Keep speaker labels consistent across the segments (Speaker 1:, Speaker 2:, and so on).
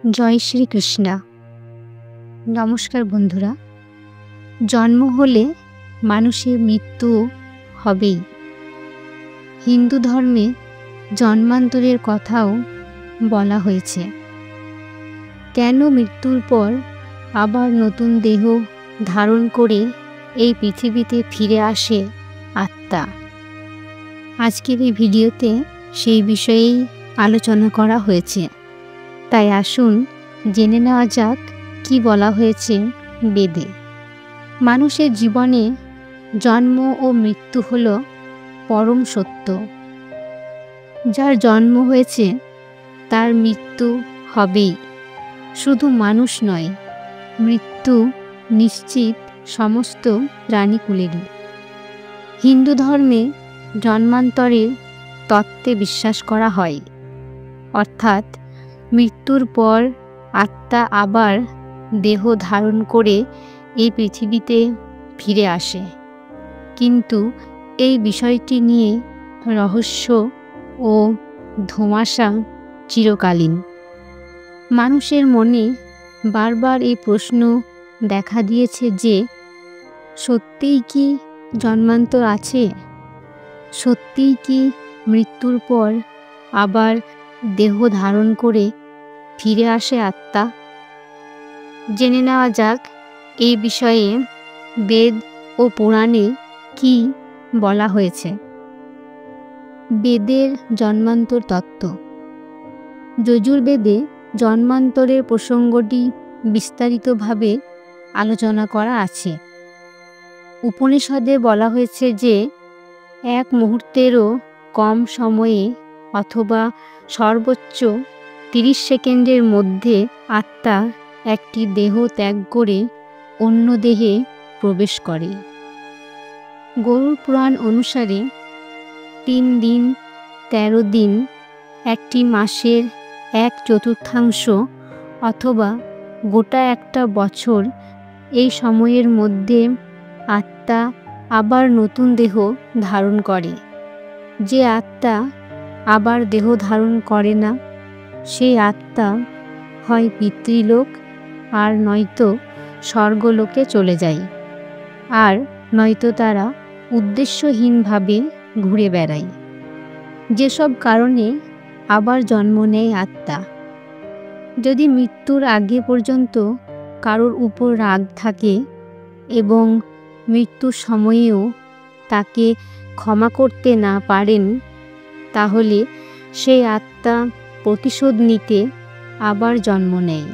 Speaker 1: জয় শ্রীকৃষ্ণ। নমস্কার বন্ধুরা। জন্ম হলে মানুষের মৃত্যু হবেই। হিন্দু ধর্মে জন্মান্তরের কথাও বলা হয়েছে। কেন মৃত্যুর পর আবার নতুন দেহ ধারণ করে এই পৃথিবীতে ফিরে আসে আত্মা? আজকের এই ভিডিওতে সেই বিষয়েই আলোচনা করা হয়েছে। তাই আসুন জেনে নেওয়া যাক কি বলা হয়েছে বেদে। মানুষের জীবনে জন্ম ও মৃত্যু হল পরম সত্য। যার জন্ম হয়েছে তার মৃত্যু হবেই। শুধু মানুষ নয়, মৃত্যু নিশ্চিত সমস্ত প্রাণীকুলেরই। হিন্দু ধর্মে জন্মান্তরের তত্ত্বে বিশ্বাস করা হয়, অর্থাৎ মৃত্যুর পর আত্মা আবার দেহ ধারণ করে এই পৃথিবীতে ফিরে আসে। কিন্তু এই বিষয়টি নিয়ে রহস্য ও ধোঁয়াশা চিরকালীন। মানুষের মনে বারবার এই প্রশ্ন দেখা দিয়েছে যে সত্যিই কি জন্মান্তর আছে? সত্যিই কি মৃত্যুর পর আবার দেহ ধারণ করে ফিরে আসে আত্মা? জেনে নেওয়া যাক এই বিষয়ে বেদ ও পুরাণে কি বলা হয়েছে। বেদের জন্মান্তর তত্ত্ব। যজুর্বেদে জন্মান্তরের প্রসঙ্গটি বিস্তারিতভাবে আলোচনা করা আছে। উপনিষদে বলা হয়েছে যে এক মুহূর্তেরও কম সময়ে অথবা সর্বোচ্চ 30 সেকেন্ডের মধ্যে আত্মা একটি দেহ ত্যাগ করে অন্য দেহে প্রবেশ করে। গরুড় পুরাণ অনুসারে 3 দিন 13 দিন, একটি মাসের 1/4 অথবা গোটা একটা বছর, এই সময়ের মধ্যে আত্মা আবার নতুন দেহ ধারণ করে। যে আত্মা আবার দেহ ধারণ করে না, সেই আত্মা হয় পিতৃলোক আর নয়তো স্বর্গলোকে চলে যায়, আর নয়তো তারা উদ্দেশ্যহীনভাবে ঘুরে বেড়ায়। যেসব কারণে আবার জন্ম নেয় আত্মা। যদি মৃত্যুর আগে পর্যন্ত কারোর উপর রাগ থাকে এবং মৃত্যুর সময়েও তাকে ক্ষমা করতে না পারেন, তাহলে সেই আত্মা প্রতিশোধ নিতে আবার জন্ম নেয়।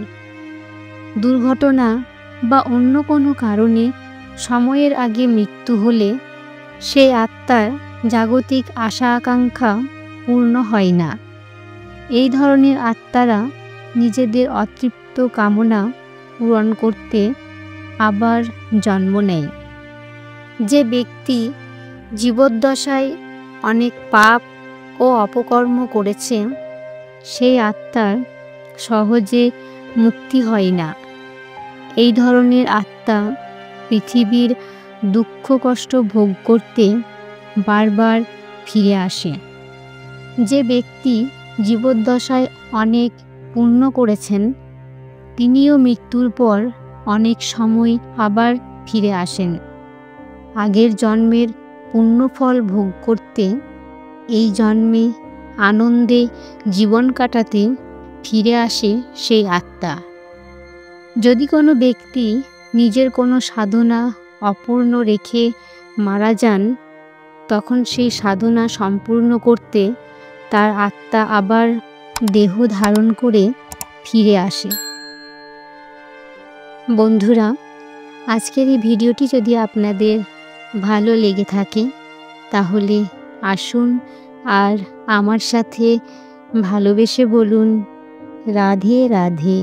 Speaker 1: দুর্ঘটনা বা অন্য কোনো কারণে সময়ের আগে মৃত্যু হলে সেই আত্মার জাগতিক আশা আকাঙ্ক্ষা পূর্ণ হয় না। এই ধরনের আত্মারা নিজেদের অতৃপ্ত কামনা পূরণ করতে আবার জন্ম নেয়। যে ব্যক্তি জীবদ্দশায় অনেক পাপ ও অপকর্ম করেছে, সেই আত্মার সহজে মুক্তি হয় না। এই ধরনের আত্মা পৃথিবীর দুঃখ কষ্ট ভোগ করতে বারবার ফিরে আসে। যে ব্যক্তি জীবদ্দশায় অনেক পুণ্য করেছেন, তিনিও মৃত্যুর পর অনেক সময় আবার ফিরে আসেন। আগের জন্মের পুণ্যফল ভোগ করতে এই জন্মে আনন্দে জীবন কাটাতে ফিরে আসে সেই আত্মা। যদি কোনো ব্যক্তি নিজের কোনো সাধনা অপূর্ণ রেখে মারা যান, তখন সেই সাধনা সম্পূর্ণ করতে তার আত্মা আবার দেহ ধারণ করে ফিরে আসে। বন্ধুরা, আজকের এই ভিডিওটি যদি আপনাদের ভালো লেগে থাকে, তাহলে আসুন আর আমার সাথে ভালোবেসে বলুন রাধে রাধে।